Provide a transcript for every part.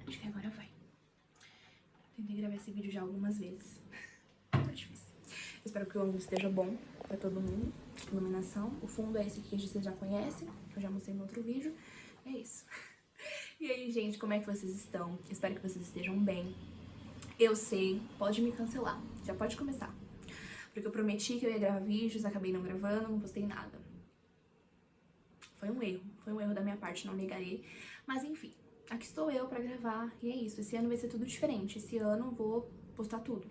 Acho que agora vai. Tentei gravar esse vídeo já algumas vezes. Tá difícil. Espero que o ângulo esteja bom pra todo mundo. Iluminação. O fundo é esse aqui que vocês já conhecem, que eu já mostrei no outro vídeo. É isso. E aí, gente, como é que vocês estão? Espero que vocês estejam bem. Eu sei, pode me cancelar. Já pode começar. Porque eu prometi que eu ia gravar vídeos, acabei não gravando, não postei nada. Foi um erro da minha parte, não negarei. Mas enfim, aqui estou eu pra gravar e é isso. Esse ano vai ser tudo diferente. Esse ano eu vou postar tudo.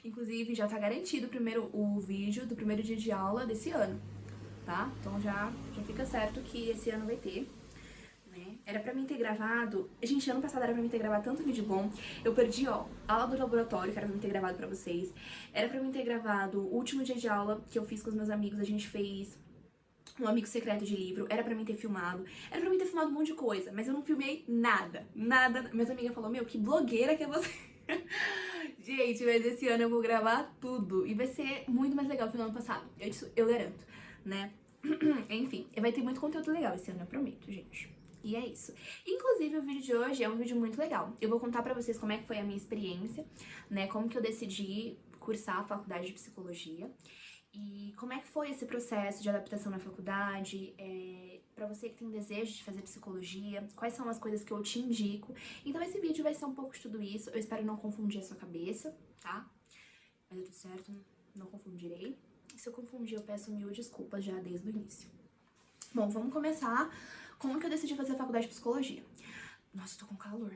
Inclusive, já tá garantido o vídeo do primeiro dia de aula desse ano, tá? Então já fica certo que esse ano vai ter, né? Era pra mim ter gravado... Gente, ano passado era pra mim ter gravado tanto vídeo bom. Eu perdi, ó, a aula do laboratório, que era pra mim ter gravado pra vocês. Era pra mim ter gravado o último dia de aula que eu fiz com os meus amigos. A gente fez um amigo secreto de livro, era pra mim ter filmado, era pra mim ter filmado um monte de coisa, mas eu não filmei nada, nada. Minhas amigas falaram, meu, que blogueira que é você. Gente, mas esse ano eu vou gravar tudo e vai ser muito mais legal que no ano passado, eu garanto, né? Enfim, vai ter muito conteúdo legal esse ano, eu prometo, gente. E é isso. Inclusive, o vídeo de hoje é um vídeo muito legal. Eu vou contar pra vocês como é que foi a minha experiência, né? Como que eu decidi cursar a faculdade de psicologia. E como é que foi esse processo de adaptação na faculdade, pra você que tem desejo de fazer psicologia, quais são as coisas que eu te indico. Então esse vídeo vai ser um pouco de tudo isso, eu espero não confundir a sua cabeça, tá? Vai dar tudo certo, não confundirei. E se eu confundir, eu peço mil desculpas já desde o início. Bom, vamos começar. Como que eu decidi fazer a faculdade de psicologia? Nossa, eu tô com calor.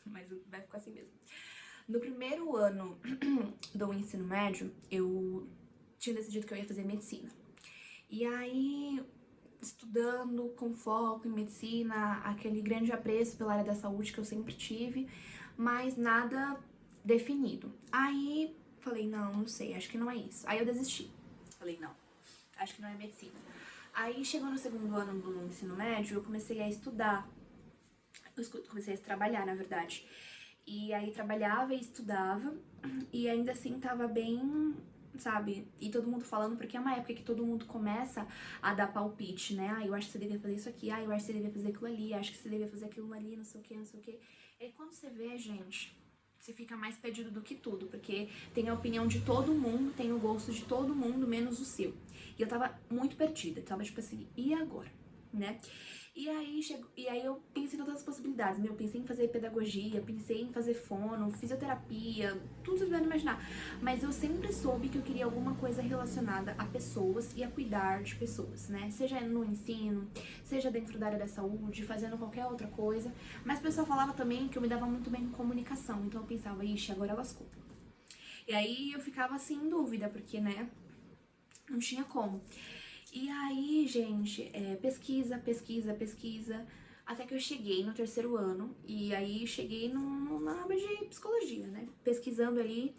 Mas vai ficar assim mesmo. No primeiro ano do ensino médio, eu tinha decidido que eu ia fazer medicina. E aí, estudando com foco em medicina, aquele grande apreço pela área da saúde que eu sempre tive, mas nada definido. Aí, falei, não sei, acho que não é isso. Aí eu desisti. Falei, não, acho que não é medicina. Aí, chegou no segundo ano do ensino médio, eu comecei a estudar. Comecei a trabalhar, na verdade. E aí trabalhava e estudava, e ainda assim tava bem, sabe? E todo mundo falando, porque é uma época que todo mundo começa a dar palpite, né? Ah, eu acho que você devia fazer isso aqui, ah, eu acho que você devia fazer aquilo ali, acho que você devia fazer aquilo ali, não sei o que, não sei o que. E quando você vê, gente, você fica mais perdido do que tudo, porque tem a opinião de todo mundo, tem o gosto de todo mundo, menos o seu. E eu tava muito perdida, tava tipo assim, e agora? Né? E aí eu pensei em todas as possibilidades. Eu pensei em fazer pedagogia, pensei em fazer fono, fisioterapia, tudo que você puder imaginar. Mas eu sempre soube que eu queria alguma coisa relacionada a pessoas e a cuidar de pessoas, né? Seja no ensino, seja dentro da área da saúde, fazendo qualquer outra coisa. Mas o pessoal falava também que eu me dava muito bem com comunicação. Então eu pensava, ixi, agora lascou. E aí eu ficava assim em dúvida, porque, né, não tinha como. E aí, gente, pesquisa, até que eu cheguei no terceiro ano, e aí cheguei na aba de psicologia, né, pesquisando ali,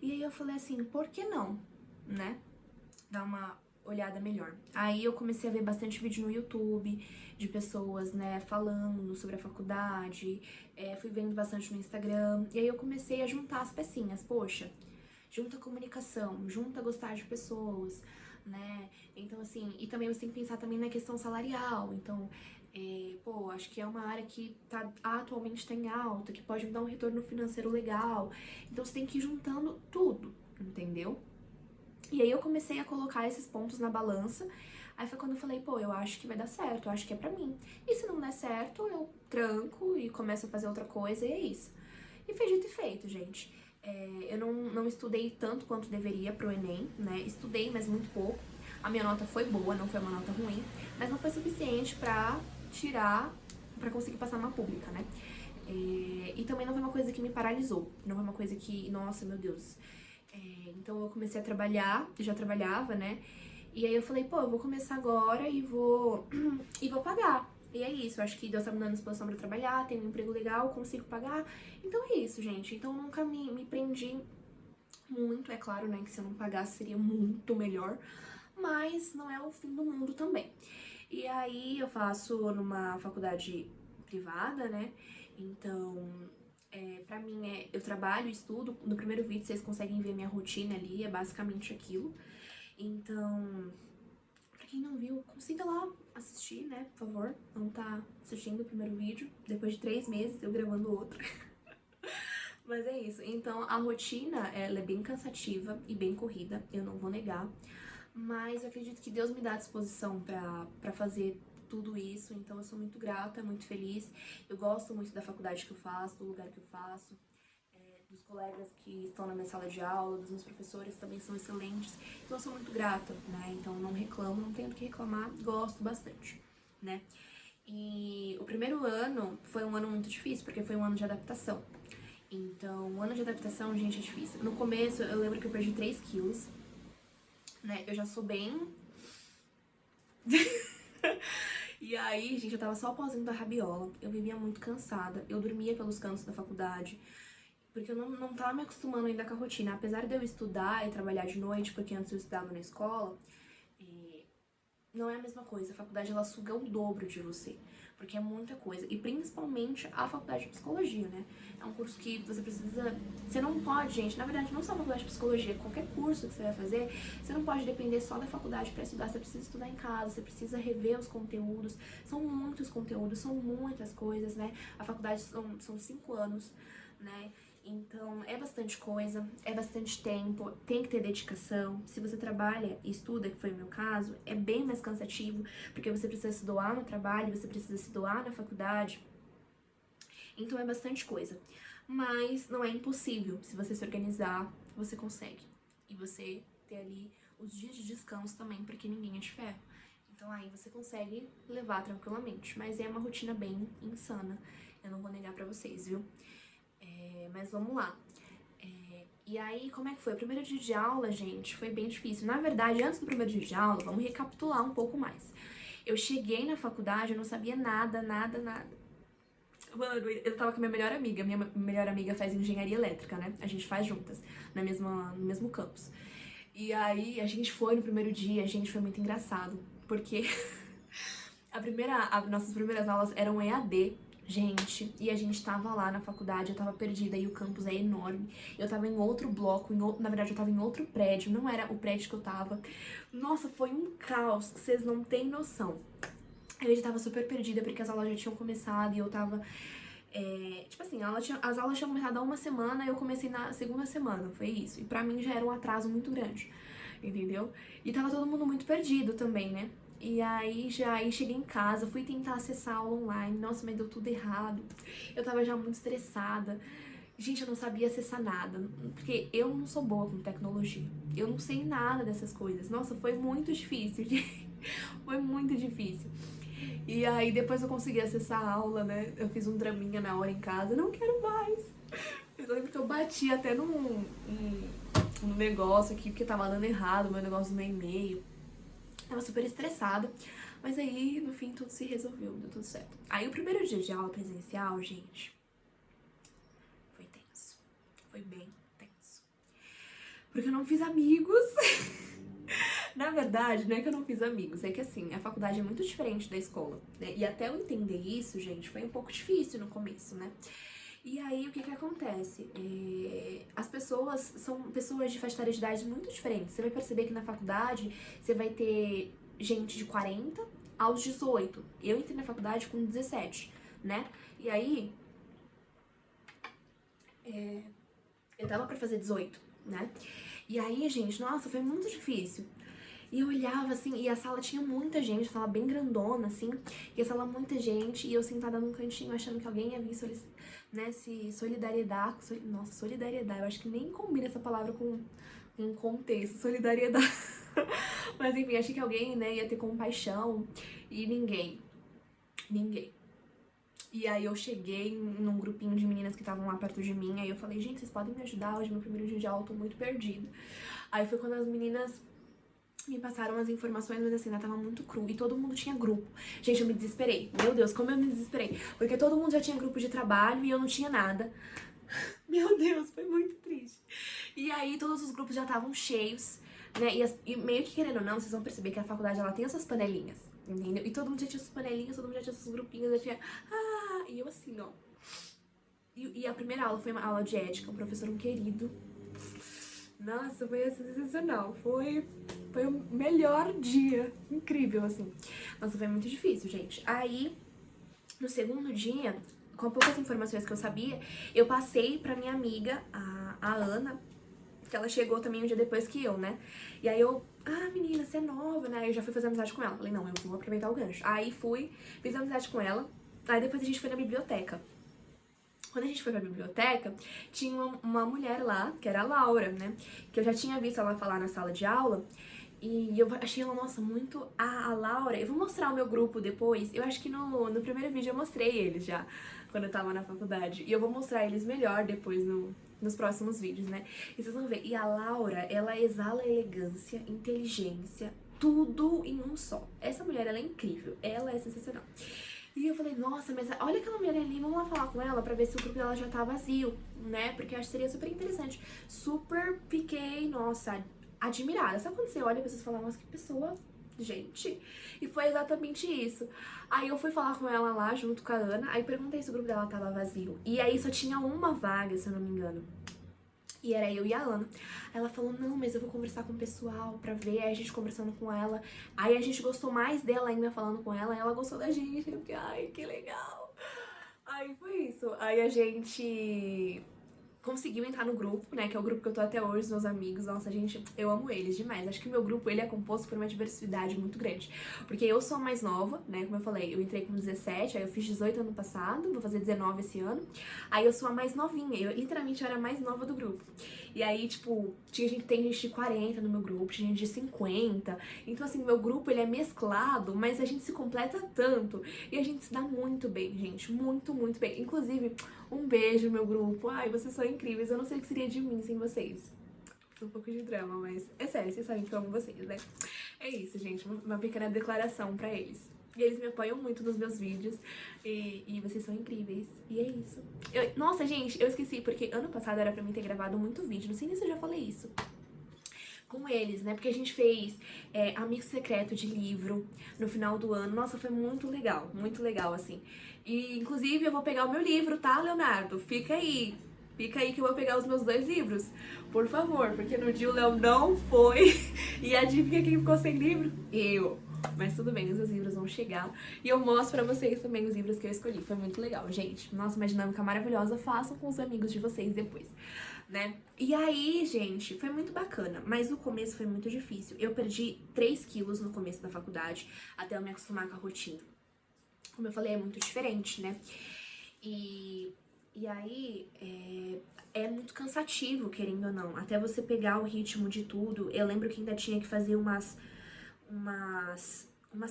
e aí eu falei assim, por que não, né, dar uma olhada melhor. Aí eu comecei a ver bastante vídeo no YouTube, de pessoas, né, falando sobre a faculdade, fui vendo bastante no Instagram, e aí eu comecei a juntar as pecinhas, poxa, junta comunicação, junta gostar de pessoas, né? Então, assim, e também você tem que pensar também na questão salarial. Então, pô, acho que é uma área que atualmente tá em alta, que pode me dar um retorno financeiro legal. Então, você tem que ir juntando tudo, entendeu? E aí eu comecei a colocar esses pontos na balança. Aí foi quando eu falei, pô, eu acho que vai dar certo, eu acho que é pra mim. E se não der certo, eu tranco e começo a fazer outra coisa e é isso. E foi dito e feito, gente. Eu não estudei tanto quanto deveria pro Enem, né? Estudei, mas muito pouco. A minha nota foi boa, não foi uma nota ruim, mas não foi suficiente pra conseguir passar numa pública, né? E também não foi uma coisa que me paralisou, não foi uma coisa que, nossa, meu Deus. Então eu comecei a trabalhar, já trabalhava, né? E aí eu falei, pô, eu vou começar agora e vou pagar. E é isso, eu acho que Deus tá me dando disposição pra trabalhar, tenho um emprego legal, consigo pagar. Então é isso, gente. Então eu nunca me prendi muito, é claro, né, que se eu não pagasse seria muito melhor, mas não é o fim do mundo também. E aí eu faço numa faculdade privada, né, então pra mim eu trabalho, estudo, no primeiro vídeo vocês conseguem ver minha rotina ali, é basicamente aquilo. Então, pra quem não viu, consiga lá assistir, né, por favor, não tá assistindo o primeiro vídeo, depois de 3 meses eu gravando outro. Mas é isso, então a rotina, ela é bem cansativa e bem corrida, eu não vou negar, mas eu acredito que Deus me dá disposição pra fazer tudo isso, então eu sou muito grata, muito feliz, eu gosto muito da faculdade que eu faço, do lugar que eu faço, dos colegas que estão na minha sala de aula, dos meus professores também são excelentes, então eu sou muito grata, né, então não reclamo, não tenho do que reclamar, gosto bastante, né. E o primeiro ano foi um ano muito difícil, porque foi um ano de adaptação. Então, o ano de adaptação, gente, é difícil. No começo, eu lembro que eu perdi 3 quilos, né? Eu já sou bem... E aí, gente, eu tava só o pozinho da rabiola. Eu vivia muito cansada. Eu dormia pelos cantos da faculdade. Porque eu não tava me acostumando ainda com a rotina. Apesar de eu estudar e trabalhar de noite, porque antes eu estudava na escola, não é a mesma coisa. A faculdade, ela suga o dobro de você, porque é muita coisa. E principalmente a faculdade de psicologia, né? É um curso que você precisa... Você não pode, gente, na verdade, não só a faculdade de psicologia, qualquer curso que você vai fazer, você não pode depender só da faculdade pra estudar. Você precisa estudar em casa, você precisa rever os conteúdos. São muitos conteúdos, são muitas coisas, né? A faculdade são 5 anos, né? Então, é bastante coisa, é bastante tempo, tem que ter dedicação. Se você trabalha e estuda, que foi o meu caso, é bem mais cansativo, porque você precisa se doar no trabalho, você precisa se doar na faculdade. Então, é bastante coisa. Mas não é impossível. Se você se organizar, você consegue. E você ter ali os dias de descanso também, porque ninguém é de ferro. Então, aí você consegue levar tranquilamente. Mas é uma rotina bem insana, eu não vou negar pra vocês, viu? Mas vamos lá. E aí, como é que foi? O primeiro dia de aula, gente, foi bem difícil. Na verdade, antes do primeiro dia de aula, vamos recapitular um pouco mais. Eu cheguei na faculdade, eu não sabia nada. Mano, eu tava com a minha melhor amiga. Minha melhor amiga faz engenharia elétrica, né? A gente faz juntas, no mesmo campus. E aí, a gente foi no primeiro dia, gente, foi muito engraçado. Porque nossas primeiras aulas eram EAD, gente, e a gente tava lá na faculdade, eu tava perdida, e o campus é enorme. Eu tava em outro bloco, na verdade eu tava em outro prédio, não era o prédio que eu tava. Nossa, foi um caos, que vocês não têm noção. Eu já tava super perdida, porque as aulas já tinham começado, e eu tava... tipo assim, as aulas tinham começado há uma semana, e eu comecei na segunda semana, foi isso. E pra mim já era um atraso muito grande, entendeu? E tava todo mundo muito perdido também, né? E aí cheguei em casa, fui tentar acessar a aula online, nossa, mas deu tudo errado. Eu tava já muito estressada. Gente, eu não sabia acessar nada, porque eu não sou boa com tecnologia. Eu não sei nada dessas coisas. Nossa, foi muito difícil, foi muito difícil. E aí depois eu consegui acessar a aula, né? Eu fiz um draminha na hora em casa, não quero mais. Eu lembro que eu bati até num negócio aqui, porque tava dando errado, meu negócio no e-mail. Tava super estressada, mas aí, no fim, tudo se resolveu, deu tudo certo. Aí, o primeiro dia de aula presencial, gente, foi tenso. Foi bem tenso. Porque eu não fiz amigos. Na verdade, não é que eu não fiz amigos, é que assim, a faculdade é muito diferente da escola, né? E até eu entender isso, gente, foi um pouco difícil no começo, né? E aí, o que acontece? As pessoas são pessoas de faixa etária de idade muito diferentes. Você vai perceber que na faculdade, você vai ter gente de 40 aos 18. Eu entrei na faculdade com 17, né? E aí, eu tava pra fazer 18, né? E aí, gente, nossa, foi muito difícil. E eu olhava assim, e a sala tinha muita gente, a sala bem grandona, assim, e a sala muita gente, e eu sentada num cantinho achando que alguém ia vir, né, se solidariedade, nossa, solidariedade, eu acho que nem combina essa palavra com um contexto, solidariedade. Mas enfim, achei que alguém, né, ia ter compaixão, e ninguém. E aí eu cheguei num grupinho de meninas que estavam lá perto de mim, aí eu falei, gente, vocês podem me ajudar? Hoje é meu primeiro dia de aula, eu tô muito perdida. Aí foi quando as meninas me passaram as informações, mas assim, ainda tava muito cru. E todo mundo tinha grupo. Gente, eu me desesperei. Meu Deus, como eu me desesperei. Porque todo mundo já tinha grupo de trabalho e eu não tinha nada. Meu Deus, foi muito triste. E aí, todos os grupos já estavam cheios, né? E meio que querendo ou não, vocês vão perceber que a faculdade, ela tem essas panelinhas, entendeu? E todo mundo já tinha suas panelinhas, todo mundo já tinha seus grupinhos, já tinha... E eu assim, ó. E a primeira aula foi uma aula de ética, um professor, um querido, Nossa, foi assim, sensacional. Foi o melhor dia. Incrível, assim. Nossa, foi muito difícil, gente. Aí, no segundo dia, com poucas informações que eu sabia, eu passei pra minha amiga, a Ana, que ela chegou também um dia depois que eu, né? E aí eu, menina, você é nova, né? Aí eu já fui fazer amizade com ela. Falei, não, eu vou aproveitar o gancho. Aí fui, fiz amizade com ela. Aí depois a gente foi na biblioteca. Quando a gente foi pra biblioteca, tinha uma mulher lá, que era a Laura, né? Que eu já tinha visto ela falar na sala de aula. E eu achei ela, nossa, muito a Laura. Eu vou mostrar o meu grupo depois. Eu acho que no primeiro vídeo eu mostrei eles já, quando eu tava na faculdade. E eu vou mostrar eles melhor depois nos próximos vídeos, né? E vocês vão ver. E a Laura, ela exala elegância, inteligência, tudo em um só. Essa mulher, ela é incrível. Ela é sensacional. E eu falei, nossa, mas olha aquela mulher ali, vamos lá falar com ela pra ver se o grupo dela já tá vazio, né? Porque eu acho que seria super interessante. Super fiquei, nossa, admirada. Sabe quando você olha e vocês falam, nossa, que pessoa, gente? E foi exatamente isso. Aí eu fui falar com ela lá, junto com a Ana, aí perguntei se o grupo dela tava vazio. E aí só tinha uma vaga, se eu não me engano. E era eu e a Ana. Aí ela falou, não, mas eu vou conversar com o pessoal pra ver. Aí a gente conversando com ela. Aí a gente gostou mais dela ainda falando com ela. E ela gostou da gente. Eu fiquei, ai, que legal. Aí foi isso. Aí a gente conseguiu entrar no grupo, né, que é o grupo que eu tô até hoje, os meus amigos. Nossa, gente, eu amo eles demais. Acho que o meu grupo, ele é composto por uma diversidade muito grande. Porque eu sou a mais nova, né, como eu falei, eu entrei com 17, aí eu fiz 18 ano passado, vou fazer 19 esse ano. Aí eu sou a mais novinha, eu literalmente era a mais nova do grupo. E aí, tipo, tem gente de 40 no meu grupo, tinha gente de 50. Então, assim, meu grupo, ele é mesclado, mas a gente se completa tanto. E a gente se dá muito bem, gente, muito, muito bem. Inclusive, um beijo, meu grupo. Ai, vocês são incríveis. Eu não sei o que seria de mim sem vocês. Um pouco de drama, mas é sério, vocês sabem que eu amo vocês, né? É isso, gente. Uma pequena declaração pra eles. E eles me apoiam muito nos meus vídeos. E vocês são incríveis. E é isso. Nossa, gente, eu esqueci, porque ano passado era pra mim ter gravado muito vídeo. Não sei nem se eu já falei isso com eles, né? Porque a gente fez Amigo Secreto de livro no final do ano. Nossa, foi muito legal, assim. E, inclusive, eu vou pegar o meu livro, tá, Leonardo? Fica aí que eu vou pegar os meus 2 livros, por favor, porque no dia o Léo não foi. E adivinha quem ficou sem livro? Eu. Mas tudo bem, os meus livros vão chegar. E eu mostro pra vocês também os livros que eu escolhi. Foi muito legal, gente. Nossa, uma dinâmica maravilhosa. Façam com os amigos de vocês depois, né? E aí, gente, foi muito bacana. Mas no começo foi muito difícil. Eu perdi 3 quilos no começo da faculdade, até eu me acostumar com a rotina. Como eu falei, é muito diferente, né? E aí, é muito cansativo, querendo ou não. Até você pegar o ritmo de tudo. Eu lembro que ainda tinha que fazer umas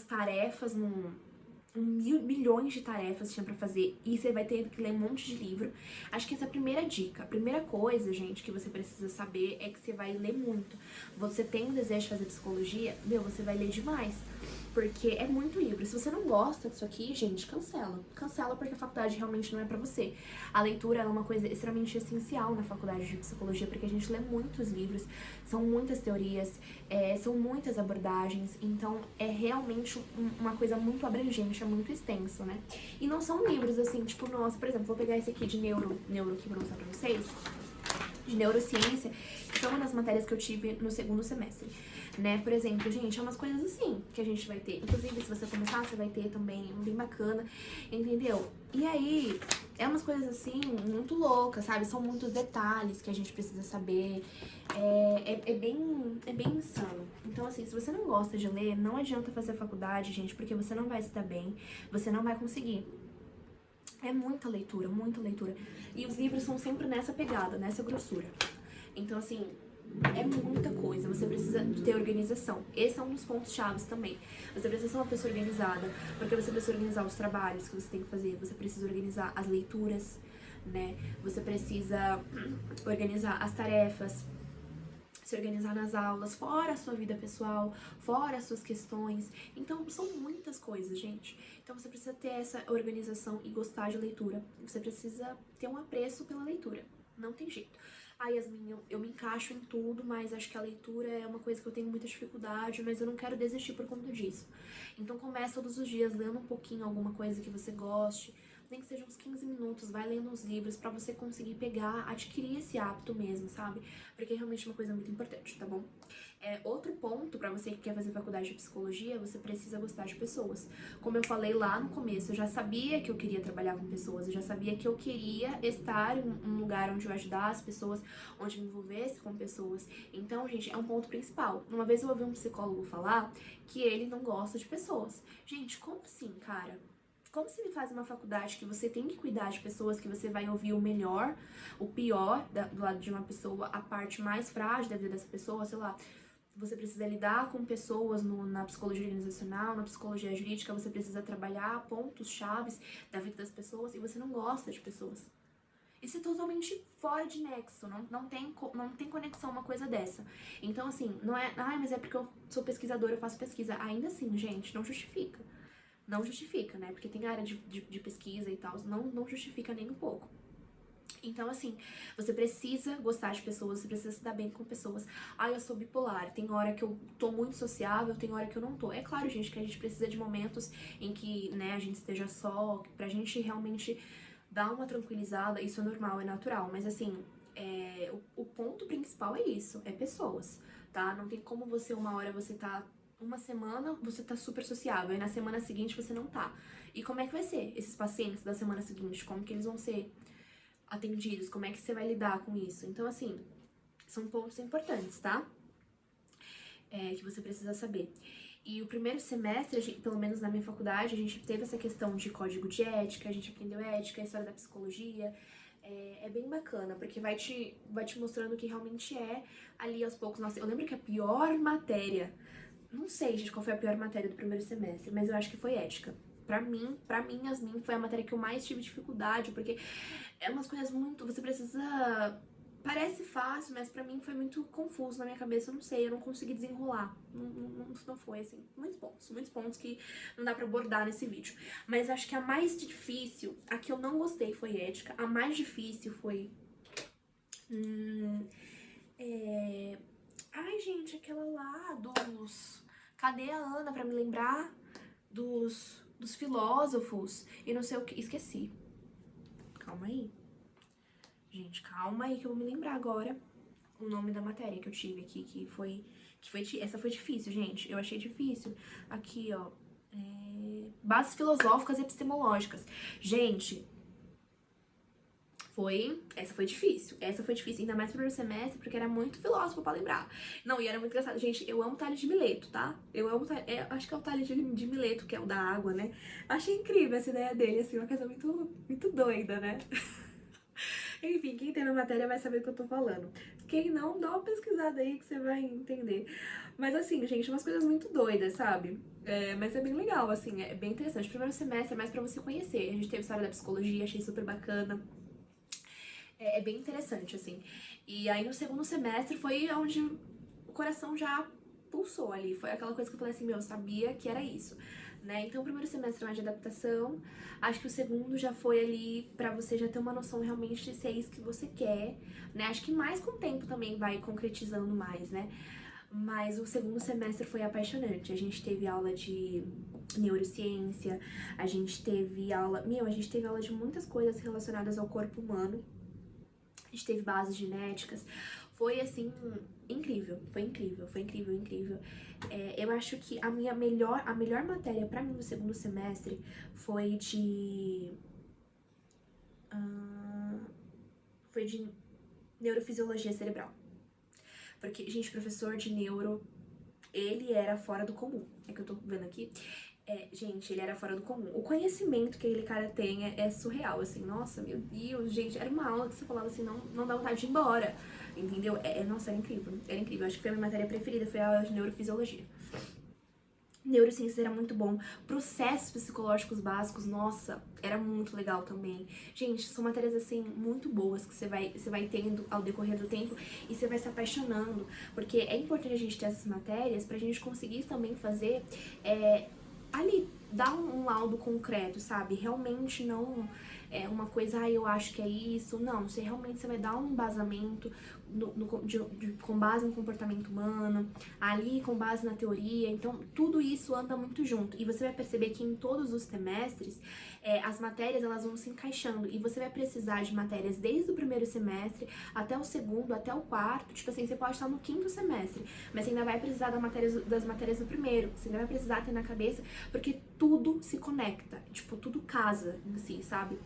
tarefas, milhões de tarefas tinha pra fazer. E você vai ter que ler um monte de livro. Acho que essa é a primeira dica. A primeira coisa, gente, que você precisa saber é que você vai ler muito. Você tem um desejo de fazer psicologia? Você vai ler demais. Porque é muito livro. Se você não gosta disso aqui, gente, cancela. Cancela porque a faculdade realmente não é pra você. A leitura é uma coisa extremamente essencial na faculdade de psicologia, porque a gente lê muitos livros, são muitas teorias, são muitas abordagens, então é realmente uma coisa muito abrangente, é muito extenso, né? E não são livros assim, tipo, nossa, por exemplo, vou pegar esse aqui de neuro aqui pra mostrar pra vocês, de neurociência, que foi uma das matérias que eu tive no segundo semestre, né? Por exemplo, gente, é umas coisas assim que a gente vai ter. Inclusive, se você começar, você vai ter também, bem bacana, entendeu? E aí, é umas coisas assim, muito loucas, sabe? São muitos detalhes que a gente precisa saber. É bem insano. Então, assim, se você não gosta de ler, não adianta fazer faculdade, gente, porque você não vai se dar bem, você não vai conseguir. É muita leitura, muita leitura. E os livros são sempre nessa pegada, nessa grossura. Então, assim, é muita coisa. Você precisa ter organização. Esse é um dos pontos chaves também. Você precisa ser uma pessoa organizada, porque você precisa organizar os trabalhos que você tem que fazer. Você precisa organizar as leituras, né? Você precisa organizar as tarefas, se organizar nas aulas, fora a sua vida pessoal, fora as suas questões. Então, são muitas coisas, gente. Então, você precisa ter essa organização e gostar de leitura. Você precisa ter um apreço pela leitura. Não tem jeito. Yasmin, eu me encaixo em tudo, mas acho que a leitura é uma coisa que eu tenho muita dificuldade, mas eu não quero desistir por conta disso. Então, comece todos os dias lendo um pouquinho alguma coisa que você goste, nem que seja uns 15 minutos, vai lendo os livros pra você conseguir pegar, adquirir esse hábito mesmo, sabe? Porque é realmente uma coisa muito importante, tá bom? Outro ponto pra você que quer fazer faculdade de psicologia, você precisa gostar de pessoas. Como eu falei lá no começo, eu já sabia que eu queria trabalhar com pessoas, eu já sabia que eu queria estar em um lugar onde eu ajudasse pessoas, onde me envolvesse com pessoas. Então, gente, é um ponto principal. Uma vez eu ouvi um psicólogo falar que ele não gosta de pessoas. Gente, como assim, cara? Como se me faz uma faculdade que você tem que cuidar de pessoas, que você vai ouvir o melhor, o pior do lado de uma pessoa, a parte mais frágil da vida dessa pessoa, sei lá, você precisa lidar com pessoas na psicologia organizacional, na psicologia jurídica, você precisa trabalhar pontos chaves da vida das pessoas e você não gosta de pessoas. Isso é totalmente fora de nexo, não tem conexão uma coisa dessa. Então, assim, não é, mas é porque eu sou pesquisadora, eu faço pesquisa. Ainda assim, gente, não justifica. Não justifica, né? Porque tem área de pesquisa e tal, não justifica nem um pouco. Então, assim, você precisa gostar de pessoas, você precisa se dar bem com pessoas. Eu sou bipolar, tem hora que eu tô muito sociável, tem hora que eu não tô. É claro, gente, que a gente precisa de momentos em que, né, a gente esteja só, pra gente realmente dar uma tranquilizada, isso é normal, é natural. Mas, assim, o ponto principal é isso, é pessoas, tá? Não tem como você, uma hora você tá... Uma semana você tá super sociável e na semana seguinte você não tá. E como é que vai ser esses pacientes da semana seguinte? Como que eles vão ser atendidos? Como é que você vai lidar com isso? Então, assim, são pontos importantes, tá? Que você precisa saber. E o primeiro semestre, pelo menos na minha faculdade, a gente teve essa questão de código de ética, a gente aprendeu ética, a história da psicologia. É bem bacana, porque vai te mostrando o que realmente é ali aos poucos. Nossa, eu lembro que a pior matéria... Não sei, gente, qual foi a pior matéria do primeiro semestre, mas eu acho que foi ética. Pra mim, Yasmin, foi a matéria que eu mais tive dificuldade, porque é umas coisas muito... Você precisa... Parece fácil, mas pra mim foi muito confuso na minha cabeça, eu não sei, eu não consegui desenrolar. Não foi, assim, muitos pontos que não dá pra abordar nesse vídeo. Mas acho que a mais difícil, a que eu não gostei foi ética, a mais difícil foi... Ai, gente, aquela lá dos... Cadê a Ana pra me lembrar dos filósofos e não sei o que... Esqueci. Calma aí. Gente, calma aí que eu vou me lembrar agora o nome da matéria que eu tive aqui, essa foi difícil, gente. Eu achei difícil. Aqui, ó. Bases filosóficas e epistemológicas. Gente... Essa foi difícil, ainda mais no primeiro semestre, porque era muito filósofo pra lembrar. Não, e era muito engraçado. Gente, eu amo Tales de Mileto, tá? Eu amo, acho que é o Tales de Mileto, que é o da água, né? Achei incrível essa ideia dele, assim, uma coisa muito doida, né? Enfim, quem tem na matéria vai saber do que eu tô falando. Quem não, dá uma pesquisada aí que você vai entender. Mas assim, gente, umas coisas muito doidas, sabe? Mas é bem legal, assim, é bem interessante. Primeiro semestre é mais pra você conhecer. A gente teve história da psicologia, achei super bacana. É bem interessante, assim. E aí no segundo semestre foi onde o coração já pulsou ali. Foi aquela coisa que eu falei assim, meu, eu sabia que era isso, né? Então o primeiro semestre é mais de adaptação. Acho que o segundo já foi ali pra você já ter uma noção realmente de se é isso que você quer, né? Acho que mais com o tempo também vai concretizando mais, né? Mas o segundo semestre foi apaixonante. A gente teve aula de neurociência, a gente teve aula de muitas coisas relacionadas ao corpo humano. A gente teve bases genéticas, foi assim, incrível, foi incrível. Eu acho que a melhor matéria pra mim no segundo semestre foi de neurofisiologia cerebral. Porque, gente, professor de neuro, ele era fora do comum, é que eu tô vendo aqui. Gente, ele era fora do comum. O conhecimento que aquele cara tem é surreal, assim, nossa, meu Deus, gente, era uma aula que você falava assim, não dá vontade de ir embora, entendeu? Nossa, era incrível, acho que foi a minha matéria preferida, foi a aula de neurofisiologia. Neurociências era muito bom, processos psicológicos básicos, nossa, era muito legal também. Gente, são matérias, assim, muito boas que você vai tendo ao decorrer do tempo e você vai se apaixonando, porque é importante a gente ter essas matérias pra gente conseguir também fazer ali, dá um laudo concreto, sabe? Realmente não é uma coisa, eu acho que é isso. Não, você vai dar um embasamento com base no comportamento humano, ali com base na teoria. Então, tudo isso anda muito junto. E você vai perceber que em todos os semestres, as matérias elas vão se encaixando. E você vai precisar de matérias desde o primeiro semestre até o segundo, até o quarto. Tipo assim, você pode estar no quinto semestre, mas você ainda vai precisar das matérias do primeiro. Você ainda vai precisar ter na cabeça, porque tudo se conecta. Tipo, tudo casa em si, sabe?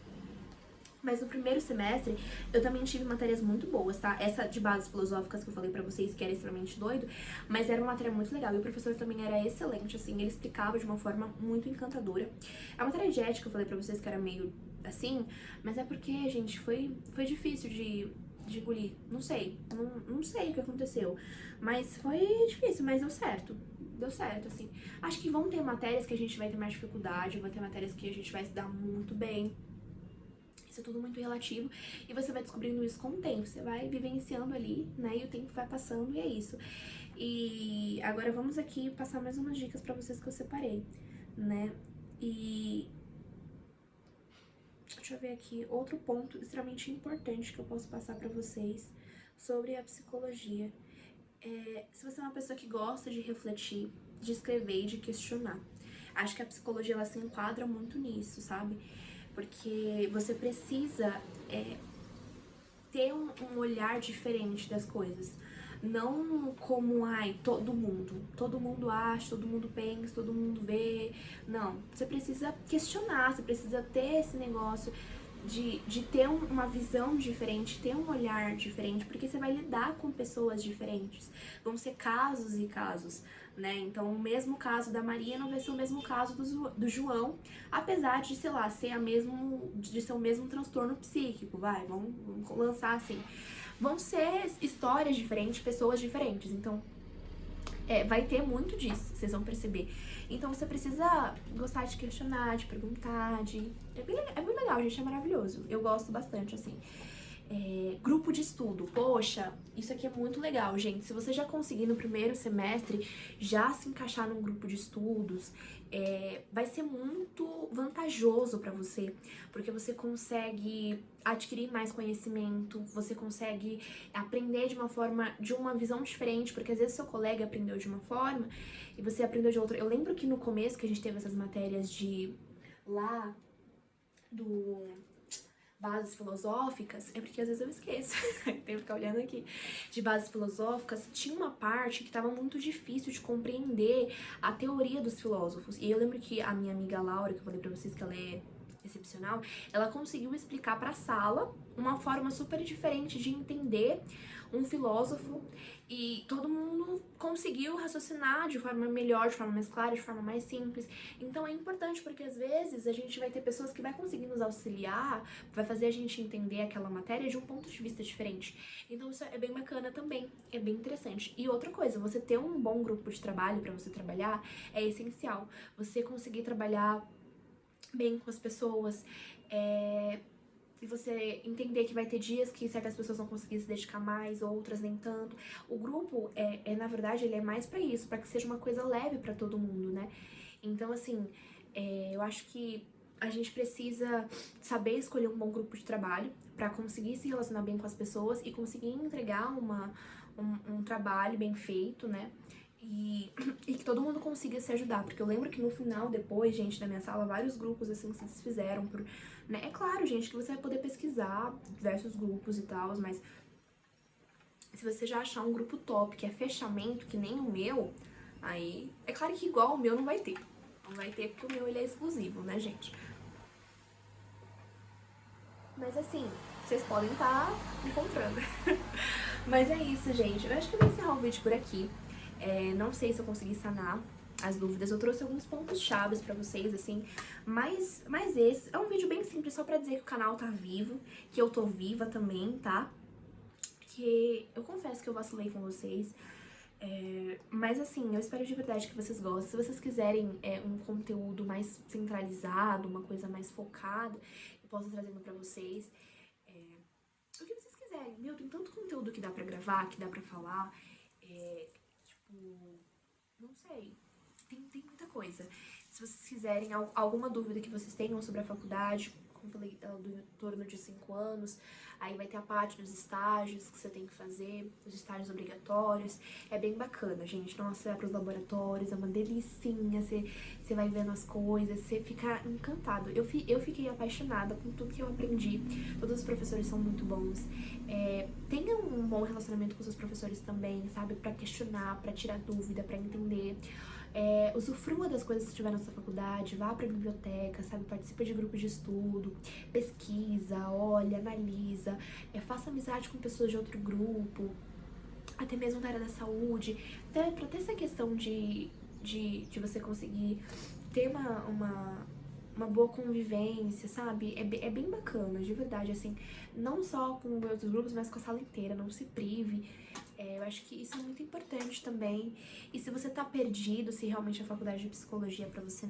Mas no primeiro semestre, eu também tive matérias muito boas, tá? Essa de bases filosóficas que eu falei pra vocês, que era extremamente doido, mas era uma matéria muito legal. E o professor também era excelente, assim, ele explicava de uma forma muito encantadora. A matéria de ética, eu falei pra vocês que era meio assim, mas é porque, gente, foi difícil de engolir. Não sei, não sei o que aconteceu. Mas foi difícil, mas deu certo. Deu certo, assim. Acho que vão ter matérias que a gente vai ter mais dificuldade, vai ter matérias que a gente vai se dar muito bem. Isso é tudo muito relativo e você vai descobrindo isso com o tempo. Você vai vivenciando ali, né? E o tempo vai passando e é isso. E agora vamos aqui passar mais umas dicas pra vocês que eu separei, né? E deixa eu ver aqui outro ponto extremamente importante que eu posso passar pra vocês sobre a psicologia. Se você é uma pessoa que gosta de refletir, de escrever e de questionar, acho que a psicologia ela se enquadra muito nisso, sabe? Porque você precisa ter um olhar diferente das coisas. Não como, todo mundo acha, todo mundo pensa, todo mundo vê. Não, você precisa questionar, você precisa ter esse negócio de ter uma visão diferente, ter um olhar diferente, porque você vai lidar com pessoas diferentes. Vão ser casos e casos, né? Então, o mesmo caso da Maria não vai ser o mesmo caso do João, apesar de, sei lá, de ser o mesmo transtorno psíquico, vamos lançar assim. Vão ser histórias diferentes, pessoas diferentes, então vai ter muito disso, vocês vão perceber. Então você precisa gostar de questionar, de perguntar, é bem legal, gente, é maravilhoso. Eu gosto bastante, assim. Grupo de estudo, poxa, isso aqui é muito legal, gente. Se você já conseguir no primeiro semestre já se encaixar num grupo de estudos, vai ser muito vantajoso pra você, porque você consegue adquirir mais conhecimento, você consegue aprender de uma visão diferente, porque às vezes seu colega aprendeu de uma forma e você aprendeu de outra. Eu lembro que no começo que a gente teve essas matérias lá do bases filosóficas, é porque às vezes eu esqueço, tenho que ficar olhando aqui, de bases filosóficas, tinha uma parte que estava muito difícil de compreender a teoria dos filósofos. E eu lembro que a minha amiga Laura, que eu falei pra vocês que ela é excepcional, ela conseguiu explicar pra sala uma forma super diferente de entender um filósofo e todo mundo conseguiu raciocinar de forma melhor, de forma mais clara, de forma mais simples. Então é importante porque às vezes a gente vai ter pessoas que vai conseguir nos auxiliar, vai fazer a gente entender aquela matéria de um ponto de vista diferente. Então isso é bem bacana também, é bem interessante. E outra coisa, você ter um bom grupo de trabalho pra você trabalhar é essencial. Você conseguir trabalhar bem com as pessoas, e você entender que vai ter dias que certas pessoas vão conseguir se dedicar mais, outras nem tanto. O grupo, na verdade, ele é mais pra isso, pra que seja uma coisa leve pra todo mundo, né? Então, assim, eu acho que a gente precisa saber escolher um bom grupo de trabalho pra conseguir se relacionar bem com as pessoas e conseguir entregar um trabalho bem feito, né? E que todo mundo consiga se ajudar, porque eu lembro que no final, depois, gente, da minha sala, vários grupos, assim, se desfizeram né? É claro, gente, que você vai poder pesquisar diversos grupos e tal, mas se você já achar um grupo top, que é fechamento, que nem o meu, aí, é claro que igual o meu não vai ter. Não vai ter porque o meu, ele é exclusivo, né, gente? Mas assim, vocês podem estar encontrando. Mas é isso, gente. Eu acho que eu vou encerrar o vídeo por aqui. Não sei se eu consegui sanar as dúvidas. Eu trouxe alguns pontos chaves pra vocês, assim. Mas esse é um vídeo bem simples, só pra dizer que o canal tá vivo, que eu tô viva também, tá? Que eu confesso que eu vacilei com vocês. Mas assim, eu espero de verdade que vocês gostem. Se vocês quiserem um conteúdo mais centralizado, uma coisa mais focada, eu posso trazendo pra vocês. O que vocês quiserem. Meu, tem tanto conteúdo que dá pra gravar, que dá pra falar. Tipo, não sei. Tem muita coisa. Se vocês quiserem alguma dúvida que vocês tenham sobre a faculdade, como eu falei, do torno de 5 anos, aí vai ter a parte dos estágios que você tem que fazer, os estágios obrigatórios. É bem bacana, gente. Nossa, você vai pros laboratórios, é uma delicinha, você vai vendo as coisas, você fica encantado. Eu fiquei apaixonada com tudo que eu aprendi. Todos os professores são muito bons. Tenha um bom relacionamento com seus professores também, sabe? Pra questionar, pra tirar dúvida, pra entender. Usufrua das coisas que tiver na sua faculdade, vá pra biblioteca, sabe? Participa de grupos de estudo, pesquisa, olha, analisa, faça amizade com pessoas de outro grupo, até mesmo da área da saúde, até pra ter essa questão de você conseguir ter uma boa convivência, sabe? É bem bacana, de verdade, assim, não só com outros grupos, mas com a sala inteira, não se prive. Eu acho que isso é muito importante também. E se você tá perdido, se realmente a faculdade de psicologia é pra você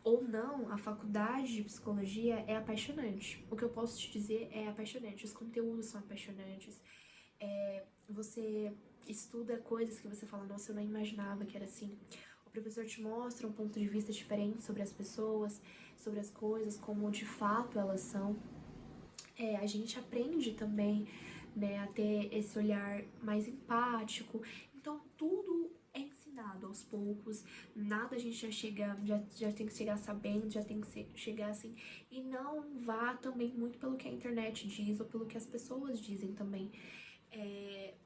ou não, a faculdade de psicologia é apaixonante. O que eu posso te dizer é apaixonante, os conteúdos são apaixonantes. Você estuda coisas que você fala, nossa, eu não imaginava que era assim. O professor te mostra um ponto de vista diferente sobre as pessoas, sobre as coisas, como de fato elas são. A gente aprende também, né, a ter esse olhar mais empático. Então, tudo é ensinado aos poucos, nada a gente já tem que chegar sabendo, já tem que chegar assim. E não vá também muito pelo que a internet diz ou pelo que as pessoas dizem também.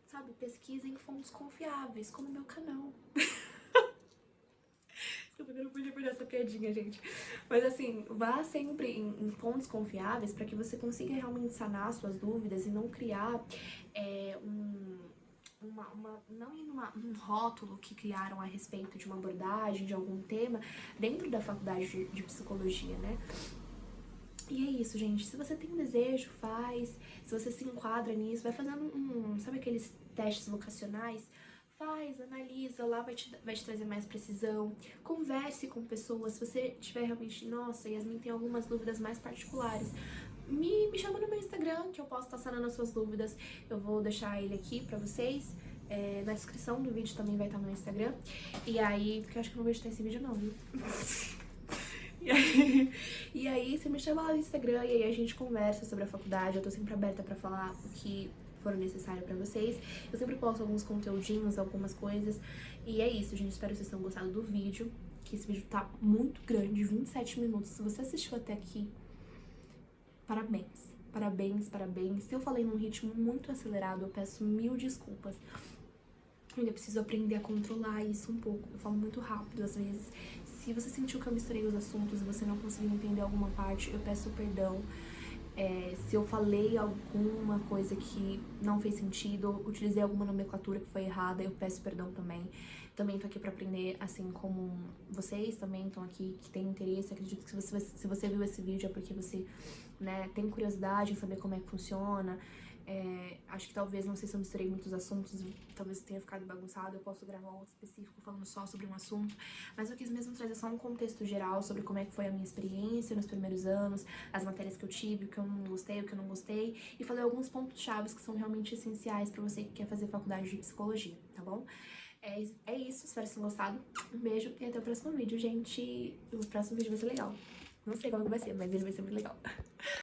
Sabe, pesquisem fontes confiáveis, como o meu canal. Desculpa, eu não podia perder essa piadinha, gente. Mas assim, vá sempre em fontes confiáveis para que você consiga realmente sanar suas dúvidas e não criar não ir um rótulo que criaram a respeito de uma abordagem, de algum tema, dentro da faculdade de psicologia, né? E é isso, gente. Se você tem desejo, faz. Se você se enquadra nisso, vai fazendo sabe aqueles testes vocacionais? Faz, analisa, lá vai te trazer mais precisão. Converse com pessoas. Se você tiver realmente, nossa, Yasmin tem algumas dúvidas mais particulares, me chama no meu Instagram, que eu posso estar sanando as suas dúvidas. Eu vou deixar ele aqui pra vocês. Na descrição do vídeo também vai estar meu Instagram. E aí, porque eu acho que eu não vou editar esse vídeo não, viu? E aí você me chama lá no Instagram e aí a gente conversa sobre a faculdade. Eu tô sempre aberta pra falar o que for necessário pra vocês. Eu sempre posto alguns conteúdinhos, algumas coisas. E é isso, gente. Espero que vocês tenham gostado do vídeo. Que esse vídeo tá muito grande, 27 minutos. Se você assistiu até aqui, parabéns. Parabéns, parabéns. Se eu falei num ritmo muito acelerado, eu peço mil desculpas. Eu ainda preciso aprender a controlar isso um pouco. Eu falo muito rápido às vezes. Se você sentiu que eu misturei os assuntos e você não conseguiu entender alguma parte, eu peço perdão. Se eu falei alguma coisa que não fez sentido, utilizei alguma nomenclatura que foi errada, eu peço perdão também. Também tô aqui pra aprender, assim como vocês também estão aqui, que têm interesse. Acredito que se você viu esse vídeo é porque você, né, tem curiosidade em saber como é que funciona. Acho que talvez, não sei se eu misturei muitos assuntos, talvez tenha ficado bagunçado, eu posso gravar um outro específico falando só sobre um assunto, mas eu quis mesmo trazer só um contexto geral sobre como é que foi a minha experiência nos primeiros anos, as matérias que eu tive, o que eu não gostei, o que eu não gostei, e falei alguns pontos chaves que são realmente essenciais pra você que quer fazer faculdade de psicologia, tá bom? É isso, espero que tenham gostado, um beijo e até o próximo vídeo, gente. O próximo vídeo vai ser legal, não sei qual que vai ser, mas ele vai ser muito legal.